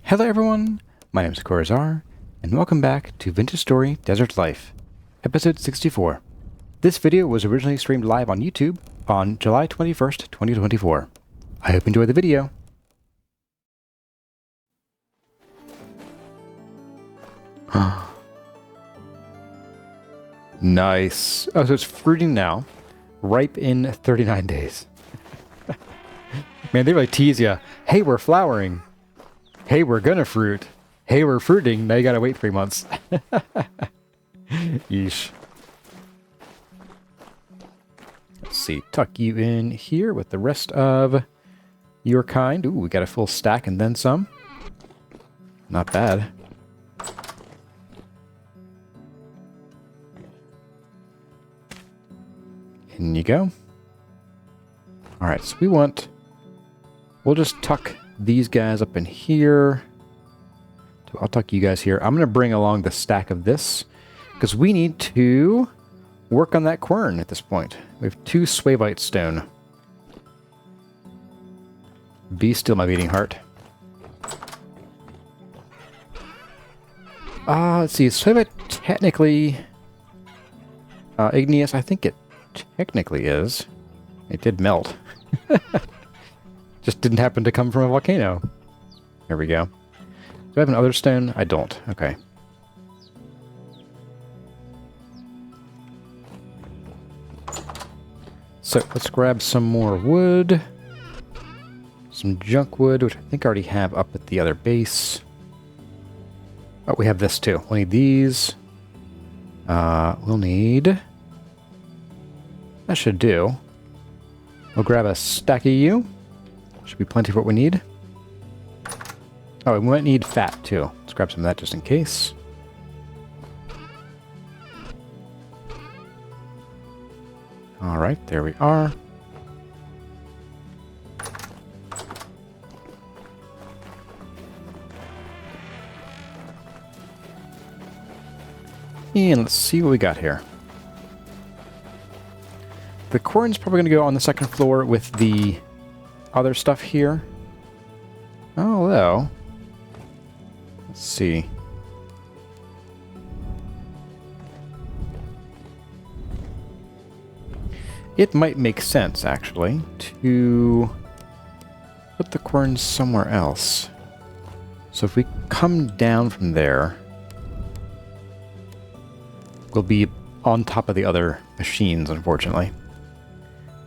Hello everyone, my name is Corazar, and welcome back to Vintage Story Desert Life, episode 64. This video was originally streamed live on YouTube on July 21st, 2024. I hope you enjoy the video. Nice. Oh, so it's fruiting now, ripe in 39 days. Man, they really tease you. Hey, we're flowering. Hey, we're gonna fruit. Hey, we're fruiting. Now you gotta wait 3 months. Yeesh. Let's see. Tuck you in here with the rest of your kind. Ooh, we got a full stack and then some. Not bad. In you go. Alright, so we'll just tuck these guys up in here. So I'll tuck you guys here. I'm going to bring along the stack of this, because we need to work on that quern at this point. We have 2 swavite stone. Be still, my beating heart. Let's see. Swavite technically... igneous, I think it technically is. It did melt. Just didn't happen to come from a volcano. There we go. Do I have another stone? I don't. Okay. So let's grab some more wood. Some junk wood, which I think I already have up at the other base. Oh, we have this too. We'll need these. We'll need... That should do. We'll grab a stack of you. Should be plenty of what we need. Oh, we might need fat too. Let's grab some of that just in case. Alright, there we are. And let's see what we got here. The quern's probably going to go on the second floor with the other stuff here. Although, let's see. It might make sense, actually, to put the quern somewhere else. So if we come down from there, we'll be on top of the other machines, unfortunately.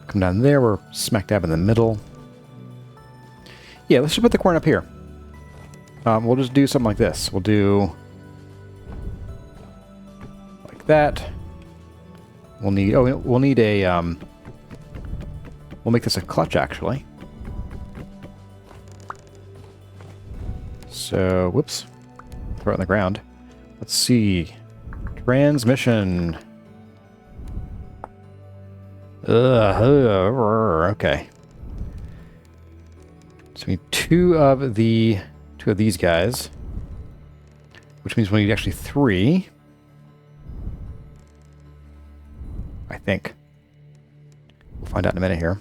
Come down there, we're smack dab in the middle. Yeah, let's just put the quern up here. We'll just do something like this. We'll do... like that. We'll need... oh, we'll need a... we'll make this a clutch, actually. So, whoops. Throw it on the ground. Let's see. Transmission. Okay. So we need two of these guys, which means we need actually 3. I think. We'll find out in a minute here.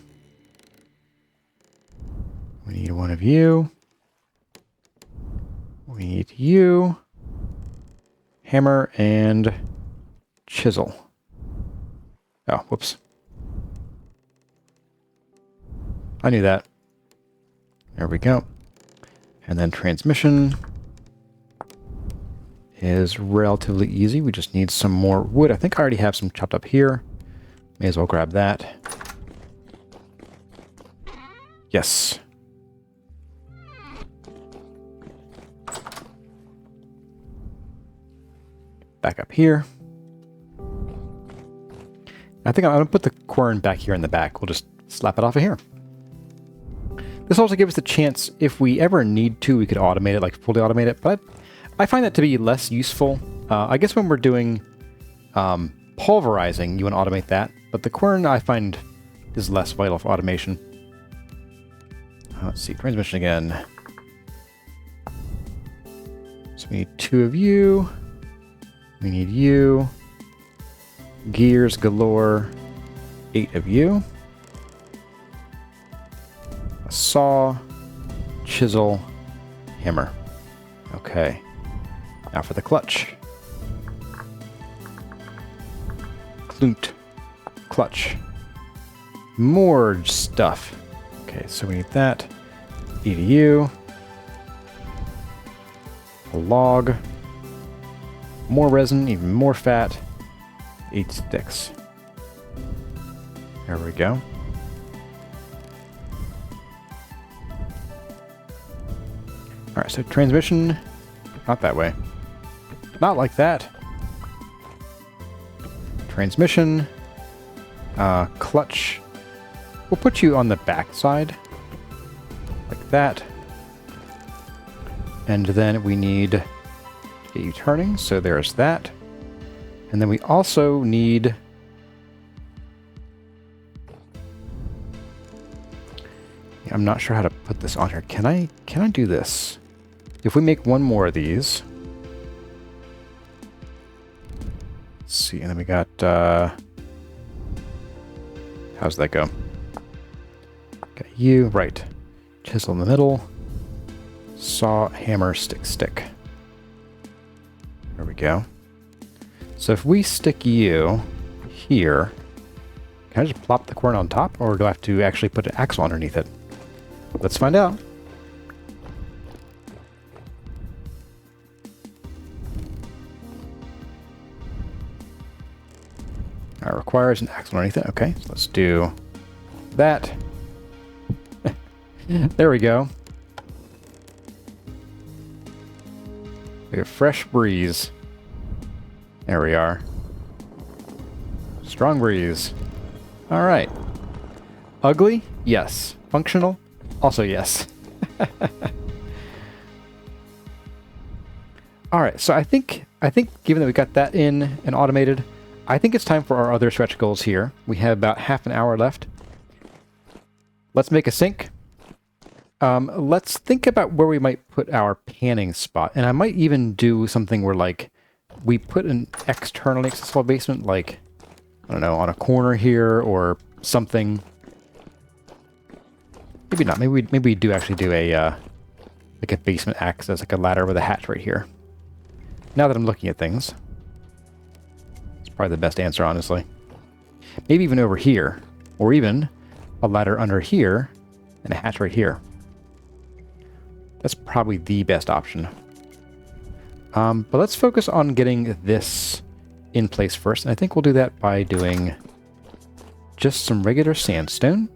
We need one of you. We need you. Hammer and chisel. Oh, whoops. I knew that. There we go. And then transmission is relatively easy. We just need some more wood. I think I already have some chopped up here. May as well grab that. Yes. Back up here. I think I'm going to put the quern back here in the back. We'll just slap it off of here. This also gives us the chance, if we ever need to, we could automate it, like fully automate it, but I find that to be less useful. I guess when we're doing pulverizing, you want to automate that, but the quern I find is less vital for automation. Let's see, transmission again. So we need 2 of you. We need you. Gears galore. 8 of you. A saw, chisel, hammer. Okay. Now for the clutch. Clunt. Clutch. More stuff. Okay, so we need that. EDU. A log. More resin, even more fat. 8 sticks. There we go. Alright, so transmission. Not that way. Not like that. Transmission. Clutch. We'll put you on the back side. Like that. And then we need to get you turning, so there's that. And then we also need... I'm not sure how to put this on here. Can I do this? If we make one more of these... Let's see, and then we got... how's that go? Got you, right. Chisel in the middle. Saw, hammer, stick, stick. There we go. So if we stick you here, can I just plop the quern on top, or do I have to actually put an axle underneath it? Let's find out. That requires an axle underneath it. Okay, so let's do that. There we go. We have fresh breeze. There we are. Strong breeze. All right. Ugly? Yes. Functional? Also yes. All right, so I think given that we got that in and automated, I think it's time for our other stretch goals here. We have about half an hour left. Let's make a sink. Let's think about where we might put our panning spot. And I might even do something where, like, we put an externally accessible basement, like, I don't know, on a corner here or something. Maybe not. Maybe we do actually do a, like a basement access, like a ladder with a hatch right here. Now that I'm looking at things. It's probably the best answer, honestly. Maybe even over here. Or even a ladder under here and a hatch right here. That's probably the best option. But let's focus on getting this in place first. And I think we'll do that by doing just some regular sandstone.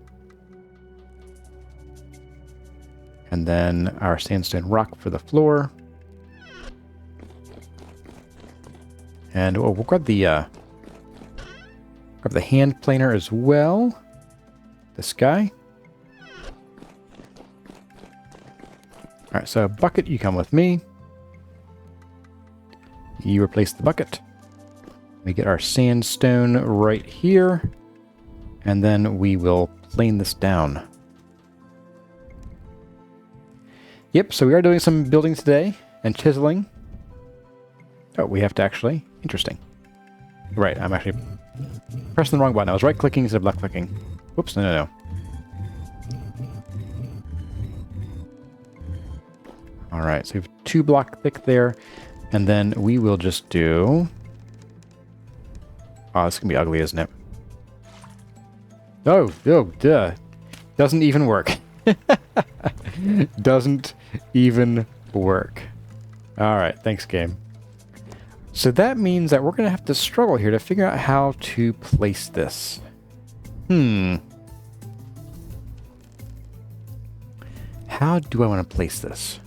And then our sandstone rock for the floor. And we'll grab the hand planer as well. This guy. Alright, so bucket, you come with me. You replace the bucket. We get our sandstone right here. And then we will plane this down. Yep, so we are doing some building today and chiseling. Oh, we have to actually... Interesting. Right, I'm actually pressing the wrong button. I was right-clicking instead of left-clicking. Whoops, no. Alright, so we have 2 block thick there. And then we will just do... Oh, this is going to be ugly, isn't it? Oh, duh. Doesn't even work. Doesn't even work. Alright, thanks, game. So that means that we're going to have to struggle here to figure out how to place this. How do I want to place this?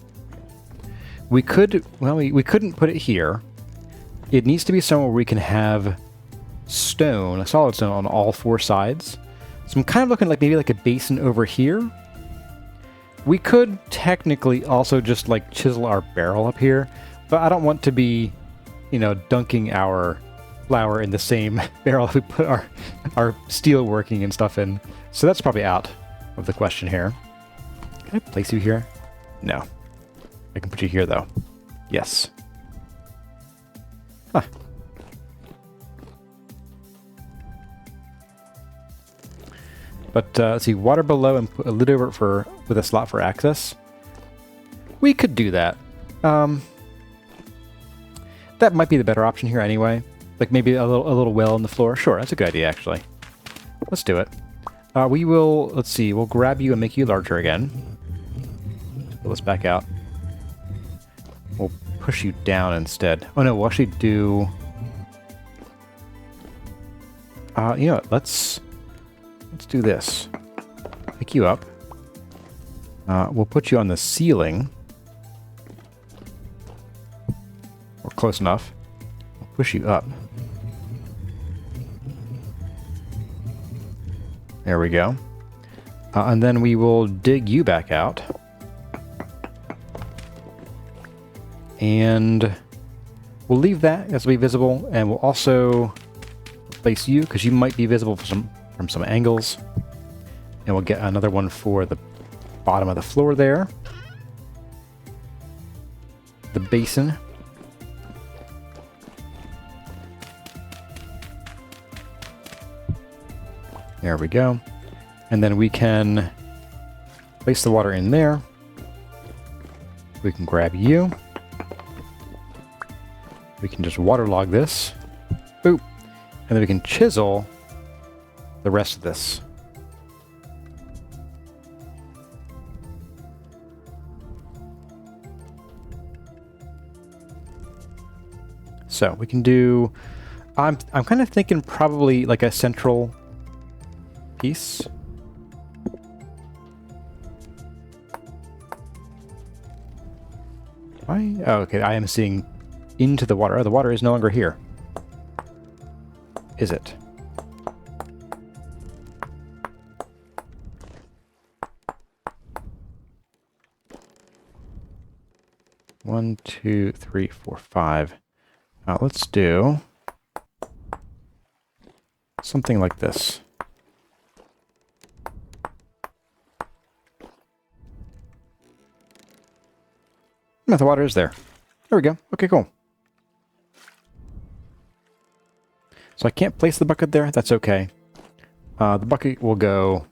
We could, well, we couldn't put it here. It needs to be somewhere where we can have stone, a solid stone on all 4 sides. So I'm kind of looking like maybe like a basin over here. We could technically also just like chisel our barrel up here, but I don't want to be, you know, dunking our flour in the same barrel we put our steel working and stuff in. So that's probably out of the question here. Can I place you here? No. I can put you here though. Yes. Huh. But let's see, water below and put a lid over it with a slot for access. We could do that. That might be the better option here anyway. Like maybe a little well in the floor. Sure, that's a good idea actually. Let's do it. We will, let's see, we'll grab you and make you larger again. Pull this back out. We'll push you down instead. Oh no, we'll actually do... you know what, let's do this. Pick you up. We'll put you on the ceiling. Or close enough. We'll push you up. There we go. And then we will dig you back out. And we'll leave that as will be visible, and we'll also place you, because you might be visible from some angles. And we'll get another one for the bottom of the floor there. The basin. There we go. And then we can place the water in there. We can grab you. We can just waterlog this. Boop. And then we can chisel the rest of this. So we can do... I'm kind of thinking probably like a central piece. Why? Oh, okay. I am seeing into the water. Oh, the water is no longer here. Is it? One, two, three, four, five. Let's do something like this. No, the water is there. There we go. Okay, cool. So I can't place the bucket there. That's okay. The bucket will go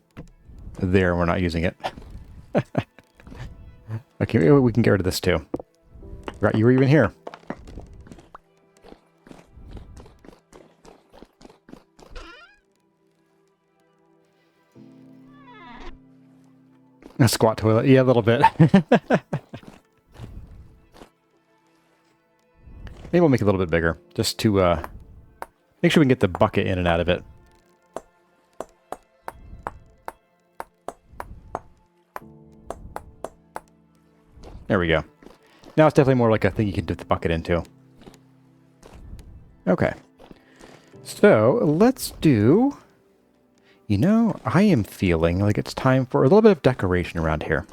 there. We're not using it. Okay, we can get rid of this too. Right, you were even here. A squat toilet. Yeah, a little bit. Maybe we'll make it a little bit bigger, just to make sure we can get the bucket in and out of it. There we go. Now it's definitely more like a thing you can dip the bucket into. Okay. So, let's do... You know, I am feeling like it's time for a little bit of decoration around here.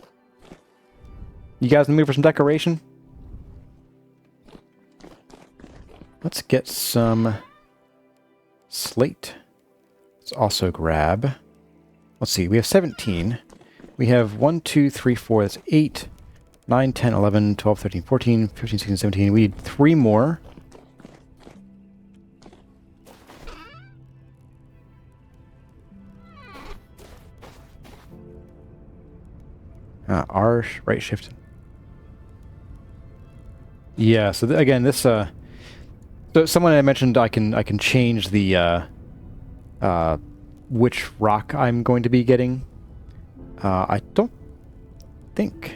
You guys in the mood for some decoration? Let's get some slate. Let's also grab... Let's see, we have 17. We have 1, 2, 3, 4, that's 8, 9, 10, 11, 12, 13, 14, 15, 16, 17. We need 3 more. R, right shift. Yeah, so again, this... So someone had mentioned I can change the which rock I'm going to be getting. I don't think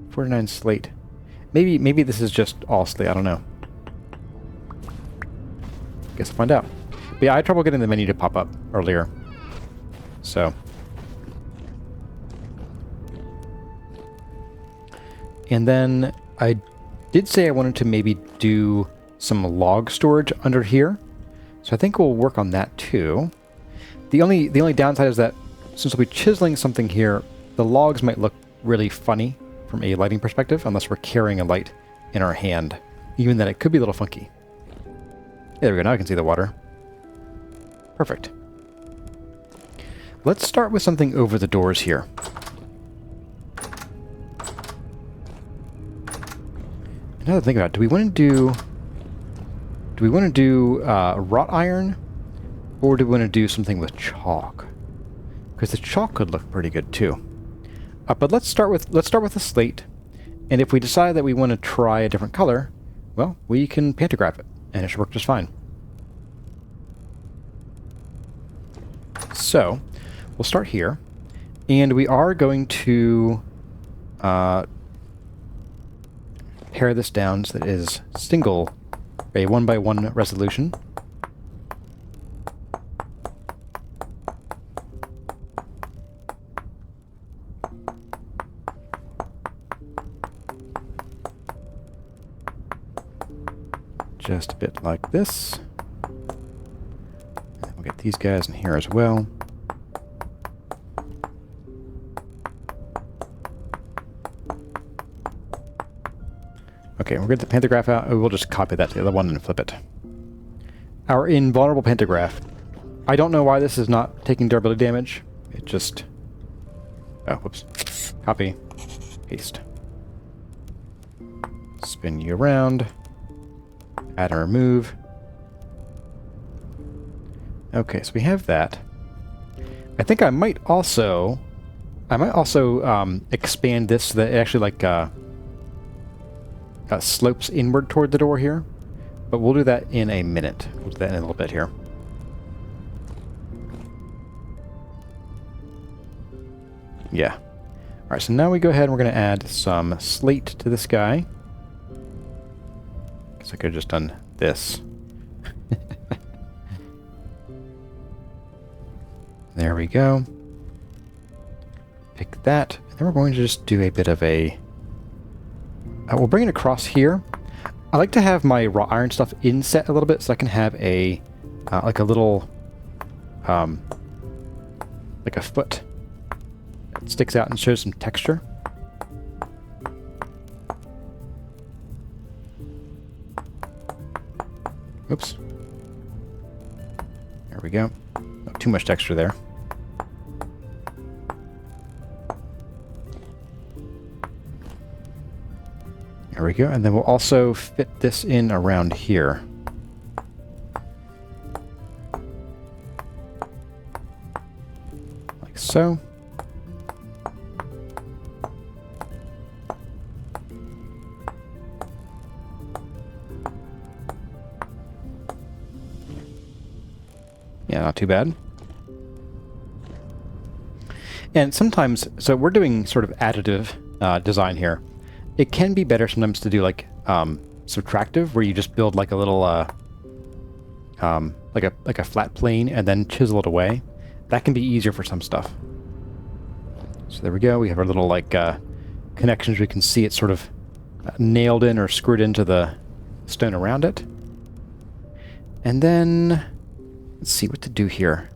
49 slate. Maybe this is just all slate. I don't know. Guess I'll find out. But yeah, I had trouble getting the menu to pop up earlier. So. And then I did say I wanted to maybe do some log storage under here. So I think we'll work on that too. The only downside is that since we'll be chiseling something here, the logs might look really funny from a lighting perspective unless we're carrying a light in our hand. Even then it could be a little funky. There we go, now I can see the water. Perfect. Let's start with something over the doors here. Now that I think about it, do we want to do wrought iron, or do we want to do something with chalk? Because the chalk could look pretty good too. But let's start with the slate, And if we decide that we want to try a different color, well, we can pantograph it, and it should work just fine. So, we'll start here, and we are going to pare this down so that it is a 1:1 resolution. Just a bit like this. And we'll get these guys in here as well. Okay, we'll get the pantograph out. We'll just copy that to the other one and flip it. Our invulnerable pantograph. I don't know why this is not taking durability damage. It just... Oh, whoops. Copy. Paste. Spin you around. Add and remove. Okay, so we have that. I think I might also expand this so that it actually slopes inward toward the door here. But we'll do that in a minute. We'll do that in a little bit here. Yeah. Alright, so now we go ahead and we're going to add some slate to this guy. Guess I could have just done this. There we go. Pick that. And then we're going to just do a bit of a... we'll bring it across here. I like to have my raw iron stuff inset a little bit so I can have a... like a little... like a foot that sticks out and shows some texture. Oops. There we go. Not too much texture there. There we go. And then we'll also fit this in around here. Like so. Yeah, not too bad. And sometimes, so we're doing sort of additive design here. It can be better sometimes to do like subtractive, where you just build like a little like a flat plane and then chisel it away. That can be easier for some stuff. So there we go. We have our little like connections. We can see it sort of nailed in or screwed into the stone around it. And then let's see what to do here.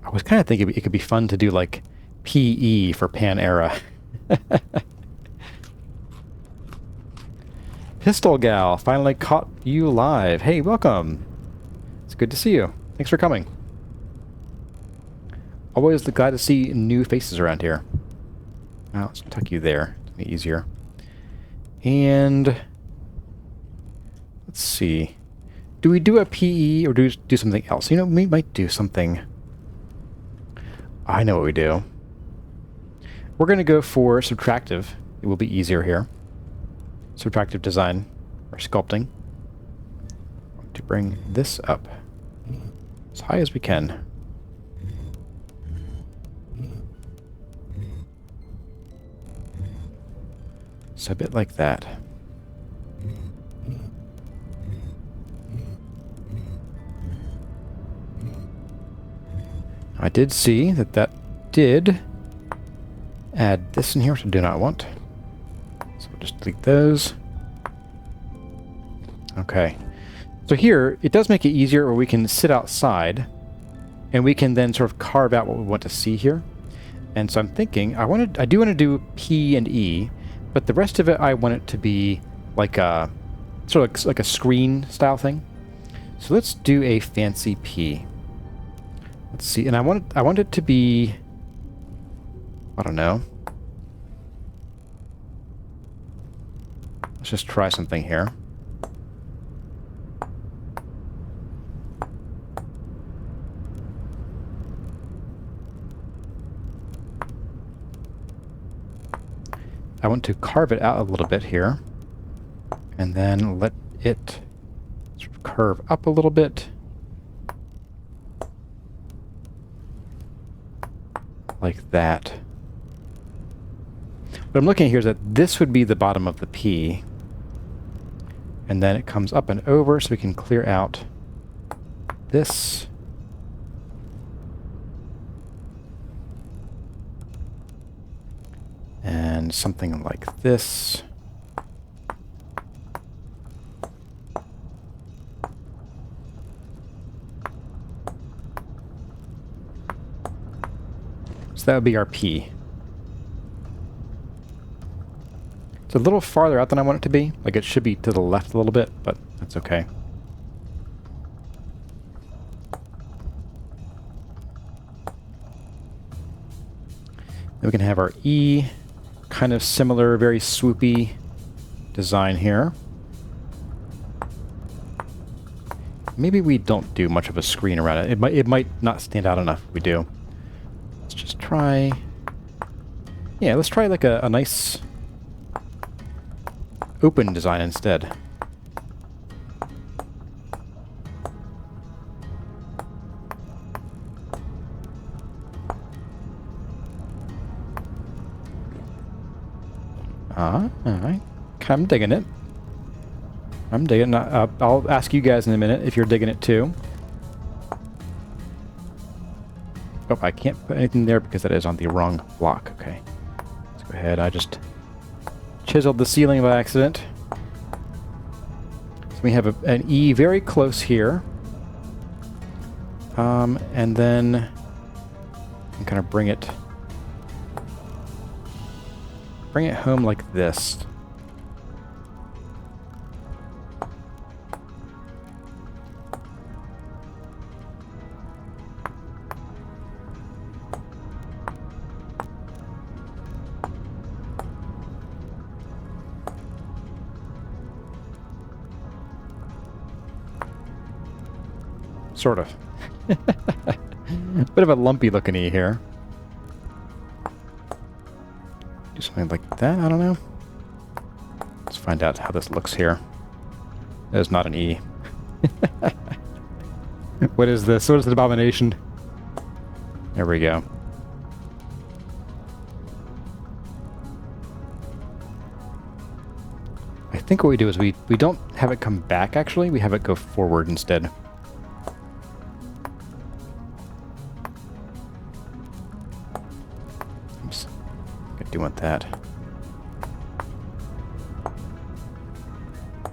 I was kind of thinking it could be fun to do like PE for Pan Era. Pistol Gal, finally caught you live. Hey, welcome. It's good to see you. Thanks for coming. Always glad to see new faces around here. Well, let's tuck you there. It'll be easier. And let's see. Do we do a PE or do something else? You know, we might do something. I know what we do. We're going to go for subtractive. It will be easier here. Subtractive design or sculpting. To bring this up as high as we can. So a bit like that. I did see that did add this in here, which I do not want. So we'll just delete those. Okay. So here, it does make it easier where we can sit outside and we can then sort of carve out what we want to see here. And so I'm thinking, I do want to do P and E, but the rest of it I want it to be like a sort of like a screen style thing. So let's do a fancy P. Let's see, and I want it to be, I don't know. Let's just try something here. I want to carve it out a little bit here. And then let it sort of curve up a little bit. Like that. What I'm looking at here is that this would be the bottom of the P. And then it comes up and over, so we can clear out this. And something like this. So that would be our P. It's a little farther out than I want it to be. Like it should be to the left a little bit, but that's okay. Then we can have our E, kind of similar, very swoopy design here. Maybe we don't do much of a screen around it. It might not stand out enough if we do. Let's just try... Yeah, let's try like a nice open design instead. Alright. I'm digging it. I'm digging it. I'll ask you guys in a minute if you're digging it too. Oh, I can't put anything there because that is on the wrong block. Okay. Let's go ahead. I just chiseled the ceiling by accident. So we have an E very close here. And then I'm kind of bring it home like this. Sort of. Bit of a lumpy looking E here. Do something like that, I don't know. Let's find out how this looks here. That is not an E. What is this? What is the abomination? There we go. I think what we do is we don't have it come back, actually. We have it go forward instead. Oops. I do want that.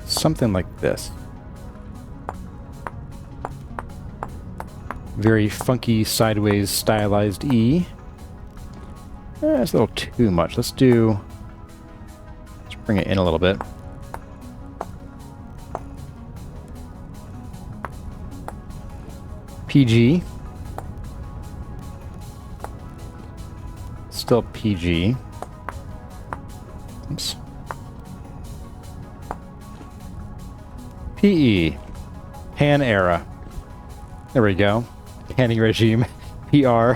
Something like this. Very funky, sideways, stylized E. That's a little too much. Let's bring it in a little bit. PG. Still PG. Oops. PE. Pan era. There we go. Panning regime. PR.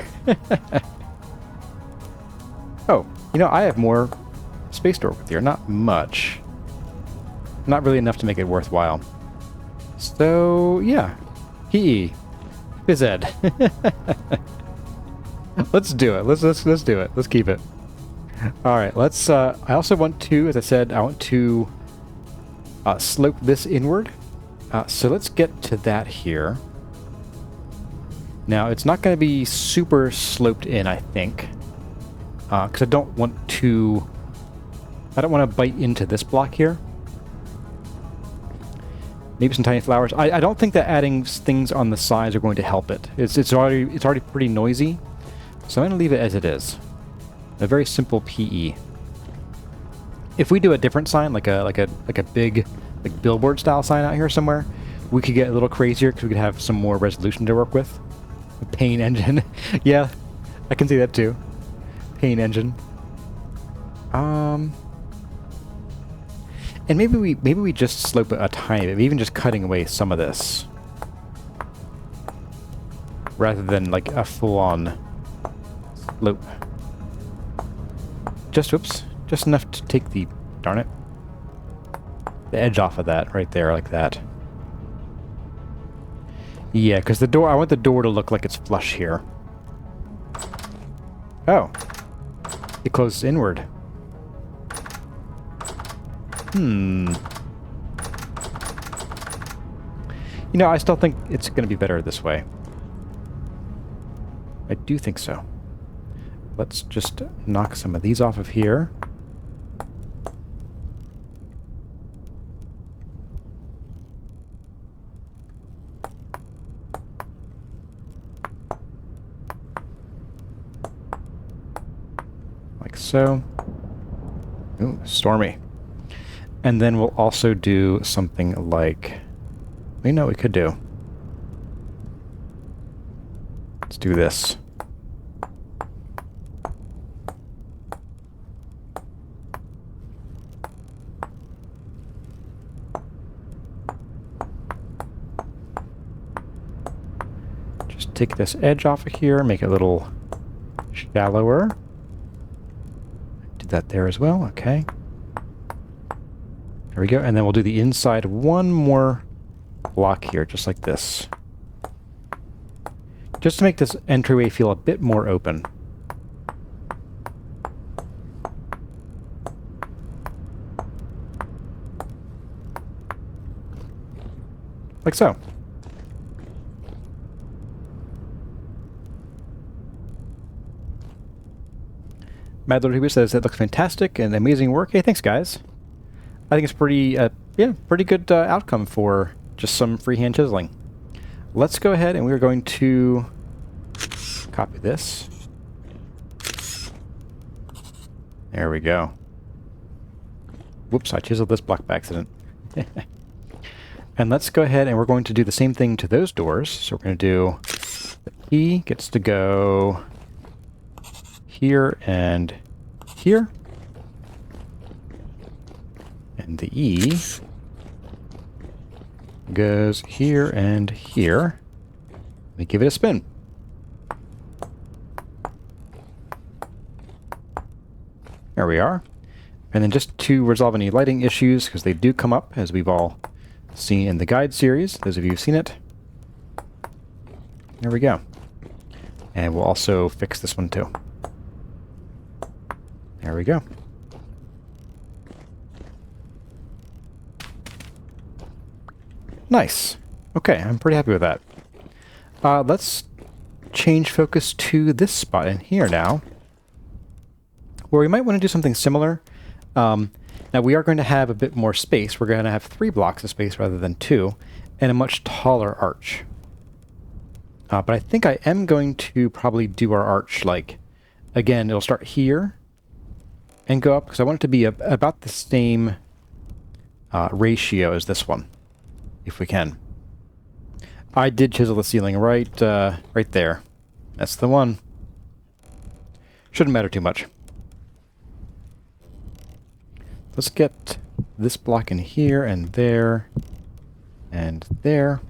Oh, you know, I have more space to work with here. Not much. Not really enough to make it worthwhile. So, yeah. PE. Phys ed. Let's do it. Let's do it. Let's keep it. All right. Let's. I also want to, as I said, I want to slope this inward. So let's get to that here. Now it's not going to be super sloped in, I think, because I don't want to bite into this block here. Maybe some tiny flowers. I don't think that adding things on the sides are going to help it. It's already pretty noisy, so I'm going to leave it as it is. A very simple PE. If we do a different sign, like a big billboard style sign out here somewhere, we could get a little crazier because we could have some more resolution to work with. A paint engine. Yeah, I can see that too. Paint engine. And maybe we just slope it a tiny bit, even just cutting away some of this, rather than like a full-on slope. Just Just enough to take the... darn it. The edge off of that, right there, like that. Yeah, because the door... I want the door to look like it's flush here. Oh. It closes inward. Hmm. You know, I still think it's going to be better this way. I do think so. Let's just knock some of these off of here. Like so. Ooh, stormy. And then we'll also do something like... we know what we could do. Let's do this. Just take this edge off of here, make it a little shallower. Do that there as well, okay. There we go, and then we'll do the inside one more block here, just like this. Just to make this entryway feel a bit more open. Like so. Mad Lord Huber says, that looks fantastic and amazing work. Hey, thanks, guys. I think it's pretty, yeah, pretty good outcome for just some freehand chiseling. Let's go ahead and we're going to copy this. There we go. Whoops, I chiseled this block by accident. And let's go ahead and we're going to do the same thing to those doors. So we're going to do the E gets to go here and here. And the E goes here and here. Let me give it a spin. There we are. And then just to resolve any lighting issues, because they do come up, as we've all seen in the guide series, those of you who've seen it. There we go. And we'll also fix this one too. There we go. Nice. Okay, I'm pretty happy with that. Let's change focus to this spot in here now, where we might want to do something similar. Now we are going to have a bit more space. We're going to have 3 blocks of space rather than 2, and a much taller arch. But I think I am going to probably do our arch like, again, it'll start here and go up, because I want it to be about the same ratio as this one, if we can. I did chisel the ceiling right there. That's the one. Shouldn't matter too much. Let's get this block in here and there and there.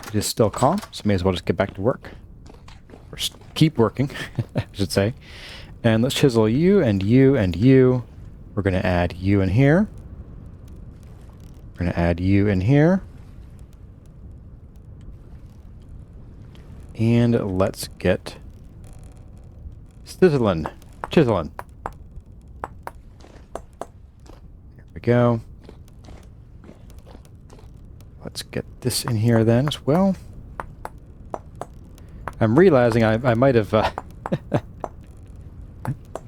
It is still calm, so may as well just get back to work. Or keep working, I should say. And let's chisel you and you and you. We're going to add you in here. We're going to add you in here. And let's get chiseling. Chiseling. There we go. Let's get this in here then as well. I'm realizing I might have...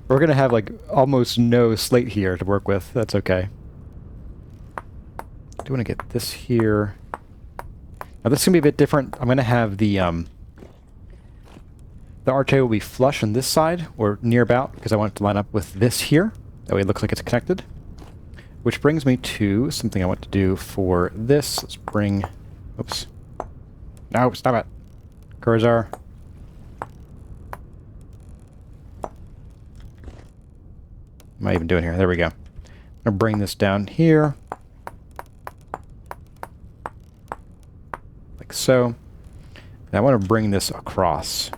We're going to have like almost no slate here to work with. That's okay. I do want to get this here. Now this is going to be a bit different. I'm going to have the archway will be flush on this side, or near about, because I want it to line up with this here. That way it looks like it's connected. Which brings me to something I want to do for this. Let's bring... Oops. No, stop it. Cursor. What am I even doing here? There we go. I'm going to bring this down here. Like so. And I want to bring this across.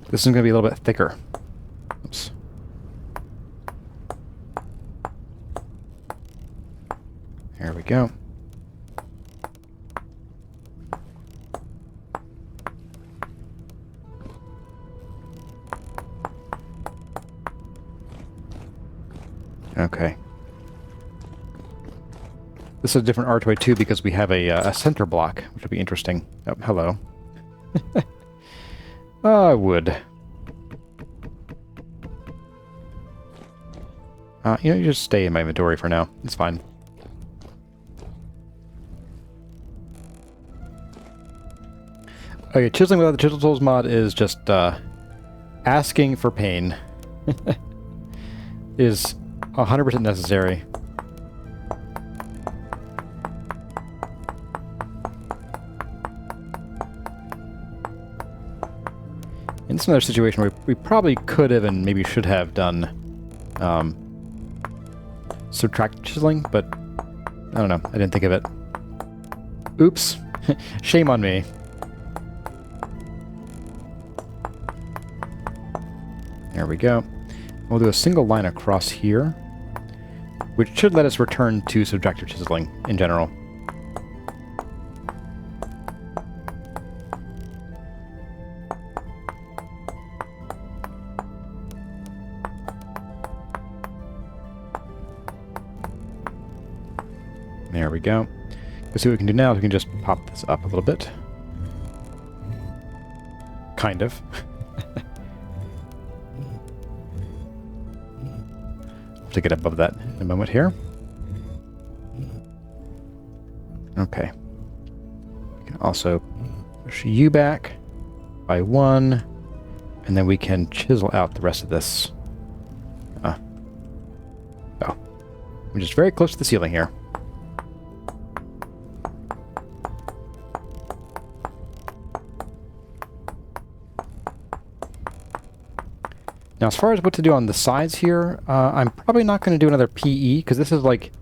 This is going to be a little bit thicker. Oops. There we go. Okay. This is a different archway too because we have a center block, which would be interesting. Oh, hello. Wood. You know, you just stay in my inventory for now. It's fine. Okay, chiseling without the chisel tools mod is just asking for pain. Is 100% necessary. In some other situation where we probably could have and maybe should have done subtract chiseling, but I don't know. I didn't think of it. Oops. Shame on me. There we go. We'll do a single line across here, which should let us return to subtractive chiseling in general. There we go. Let's see what we can do now. We can just pop this up a little bit. Kind of. To get above that in a moment here. Okay. We can also push you back by 1, and then we can chisel out the rest of this. Oh. I'm just very close to the ceiling here. Now, as far as what to do on the sides here, I'm probably not going to do another PE, because this is like,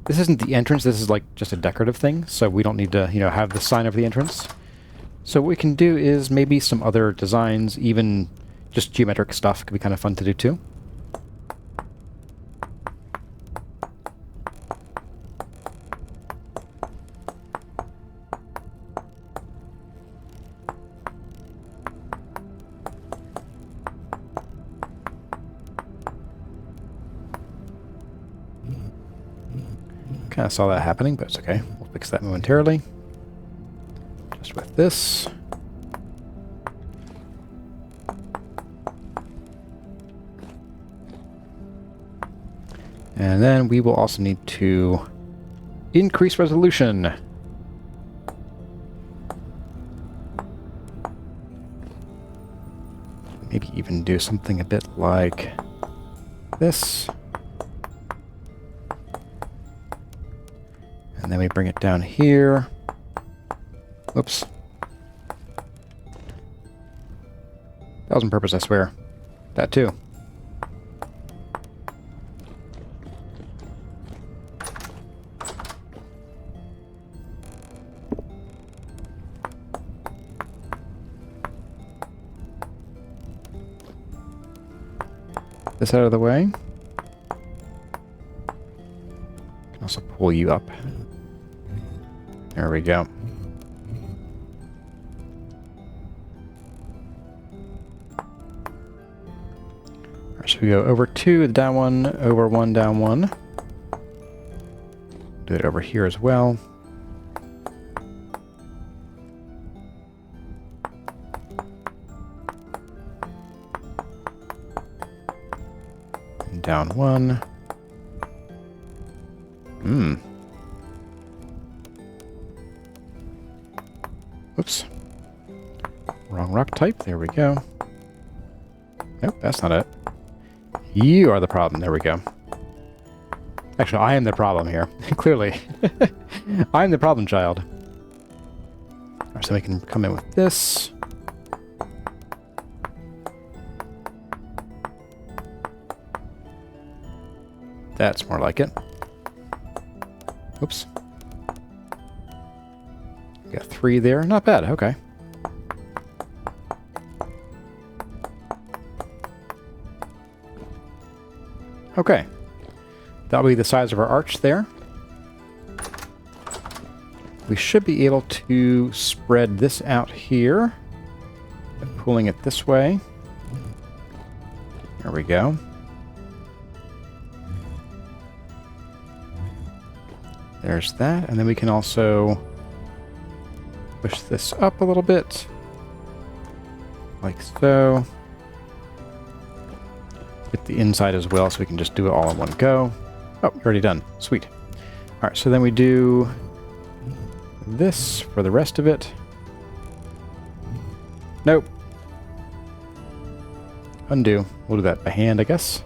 this isn't the entrance, this is like just a decorative thing, so we don't need to, you know, have the sign over the entrance. So what we can do is maybe some other designs, even just geometric stuff could be kind of fun to do too. Kind of saw that happening, but it's okay. We'll fix that momentarily. Just with this. And then we will also need to increase resolution. Maybe even do something a bit like this. And then we bring it down here. Whoops. That was on purpose, I swear. That too. This out of the way. Can also pull you up. There we go. Alright, so we go over 2, down 1, over 1, down 1. Do it over here as well. And down 1. Whoops. Wrong rock type. There we go. Nope, that's not it. You are the problem. There we go. Actually, I am the problem here. Clearly. I'm the problem child. Alright, so we can come in with this. That's more like it. Oops. Got 3 there. Not bad. Okay. Okay. That'll be the size of our arch there. We should be able to spread this out here by pulling it this way. There we go. There's that, and then we can also push this up a little bit, like so. Get the inside as well, so we can just do it all in one go. Oh, you're already done. Sweet. Alright, so then we do this for the rest of it. Nope. Undo. We'll do that by hand, I guess.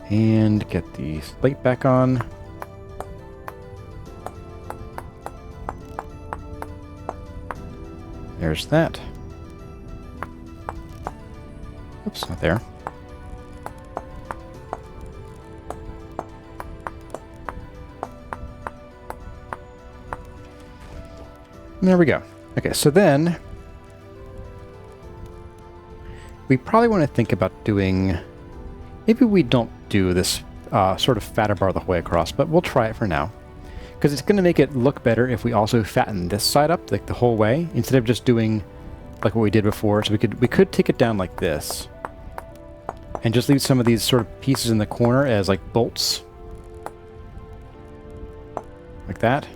And get the slate back on. There's that. Oops, not there. There we go. Okay, so then we probably want to think about doing... Maybe we don't do this sort of fatter bar the whole way across, but we'll try it for now. Because it's going to make it look better if we also fatten this side up, like the whole way, instead of just doing like what we did before. So we could take it down like this, and just leave some of these sort of pieces in the corner as like bolts, like that.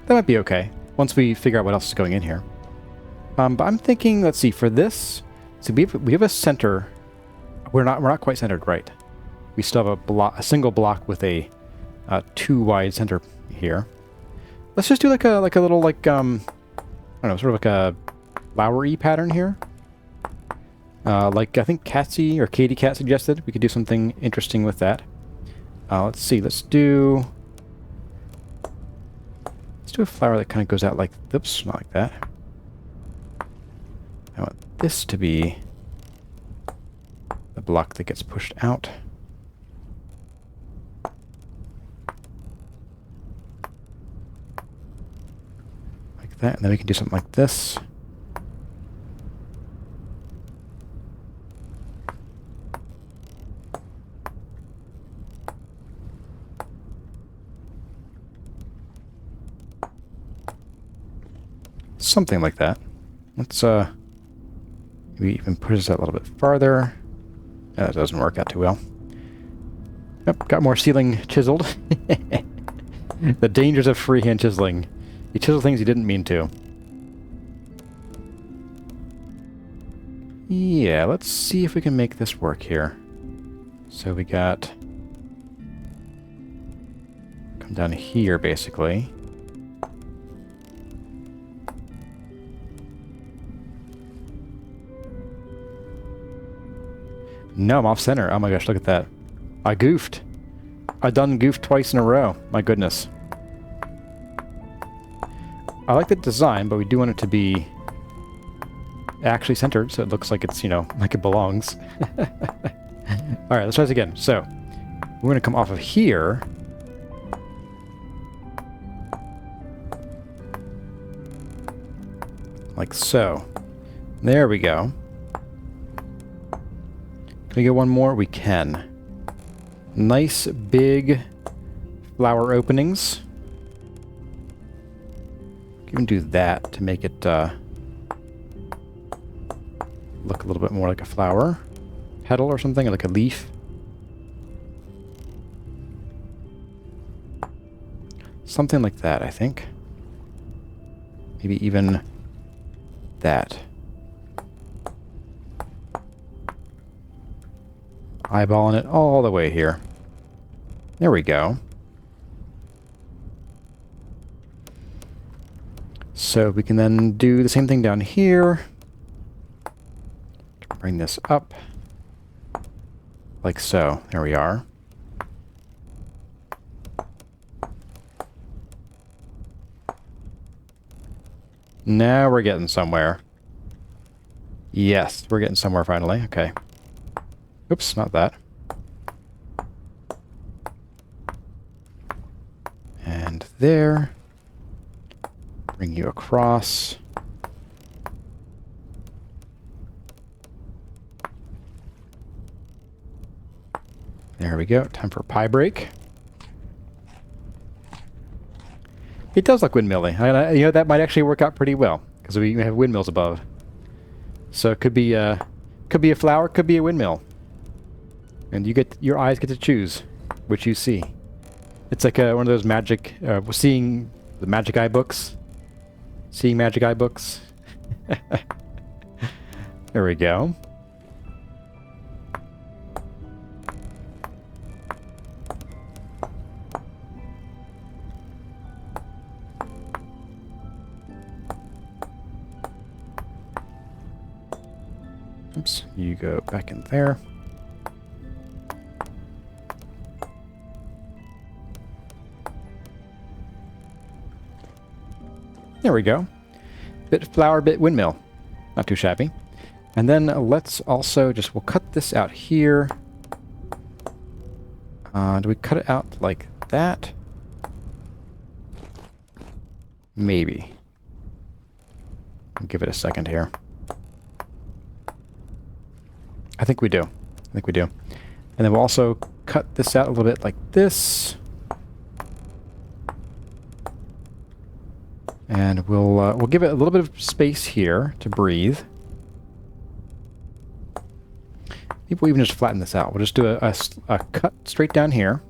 That might be okay once we figure out what else is going in here. But I'm thinking, let's see, for this, so we have a center. We're not quite centered right. We still have a single block with a 2 wide center here. Let's just do like a little I don't know, sort of like a flowery pattern here. Like I think Katsy or Katie Cat suggested we could do something interesting with that. Let's see. Let's do a flower that kind of goes out like, oops, not like that. I want this to be the block that gets pushed out. Like that, and then we can do something like this. Something like that. Let's maybe even push this out a little bit farther. That doesn't work out too well. Yep, got more ceiling chiseled. The dangers of freehand chiseling. You chisel things you didn't mean to. Yeah, let's see if we can make this work here. So we got... come down here, basically. No, I'm off center. Oh my gosh, look at that. I goofed. I done goofed twice in a row. My goodness. I like the design, but we do want it to be actually centered, so it looks like it's, you know, like it belongs. Alright, let's try this again. So, we're going to come off of here. Like so. There we go. Can we get one more? We can. Nice big flower openings. You can do that to make it look a little bit more like a flower petal or something, or like a leaf. Something like that, I think. Maybe even that. Eyeballing it all the way here. There we go. So we can then do the same thing down here. Bring this up. Like so. There we are. Now we're getting somewhere. Yes, we're getting somewhere finally. Okay. Oops, not that. And there. Bring you across. There we go. Time for a pie break. It does look windmilly. You know, that might actually work out pretty well because we have windmills above. So it could be a flower, could be a windmill, and your eyes get to choose which you see. It's like one of those magic, seeing the magic eye books. Seeing magic eye books. There we go. Oops, you go back in there. There we go. Bit flower, bit windmill. Not too shabby. And then let's also we'll cut this out here. Do we cut it out like that? Maybe. I'll give it a second here. I think we do. And then we'll also cut this out a little bit like this. And we'll give it a little bit of space here to breathe. Maybe we'll even just flatten this out. We'll just do a cut straight down here.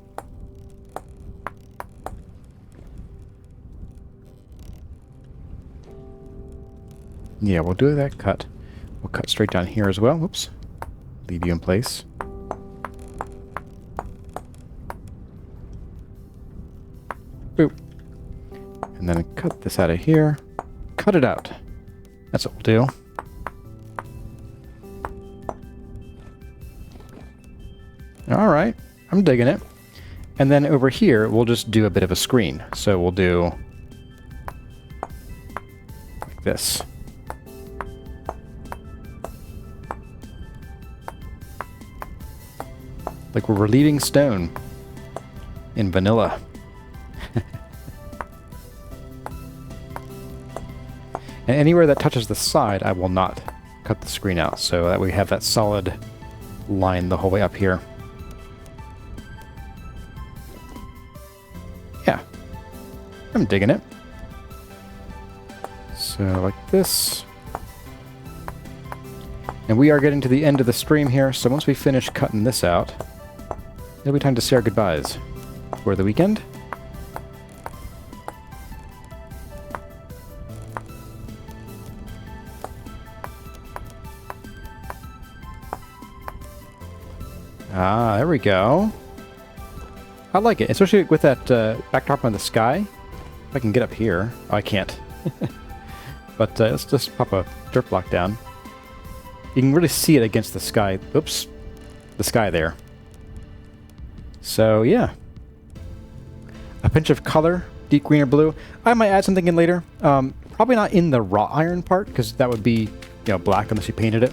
Yeah, we'll do that cut. We'll cut straight down here as well. Whoops. Leave you in place. Boop. And then cut this out of here. Cut it out. That's what we'll do. Alright. I'm digging it. And then over here, we'll just do a bit of a screen. So we'll do like this. Like we're relieving stone in vanilla. And anywhere that touches the side, I will not cut the screen out, so that we have that solid line the whole way up here. Yeah. I'm digging it. So like this. And we are getting to the end of the stream here, so once we finish cutting this out, it'll be time to say our goodbyes for the weekend. Ah, there we go. I like it, especially with that backdrop on the sky. If I can get up here. Oh, I can't. But let's just pop a dirt block down. You can really see it against the sky. Oops. The sky there. So, yeah. A pinch of color, deep green or blue. I might add something in later. Probably not in the wrought iron part, because that would be, black unless you painted it.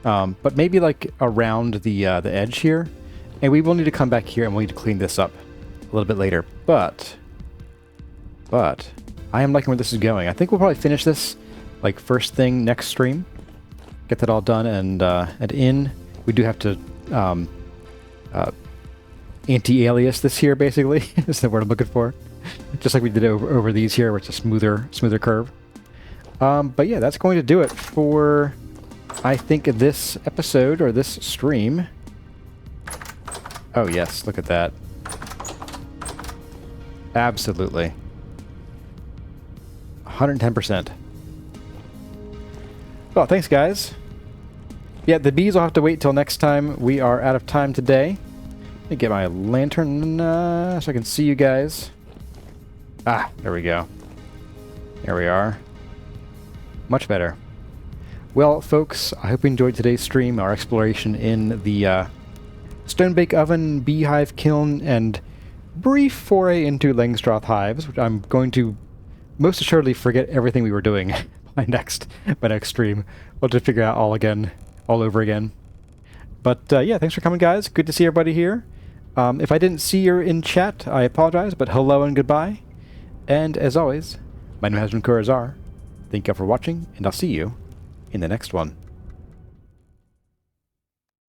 But maybe like around the edge here. And we will need to come back here and we'll need to clean this up a little bit later. But I am liking where this is going. I think we'll probably finish this like first thing next stream. Get that all done and in. We do have to anti-alias this here, basically. Is the word I'm looking for. Just like we did over these here, where it's a smoother curve. But yeah, that's going to do it for, I think, this episode or this stream. Oh yes, look at that. Absolutely. 110%. Well, thanks guys. Yeah, the bees will have to wait till next time. We are out of time today. Let me get my lantern so I can see you guys. Ah, there we go. There we are. Much better. Well, folks, I hope you enjoyed today's stream, our exploration in the stone bake oven, beehive kiln, and brief foray into Langstroth hives, which I'm going to most assuredly forget everything we were doing by next stream. We'll just figure out all over again. But yeah, thanks for coming, guys. Good to see everybody here. If I didn't see you in chat, I apologize, but hello and goodbye. And as always, My name has been Kurazar. Thank you all for watching, and I'll see you in the next one.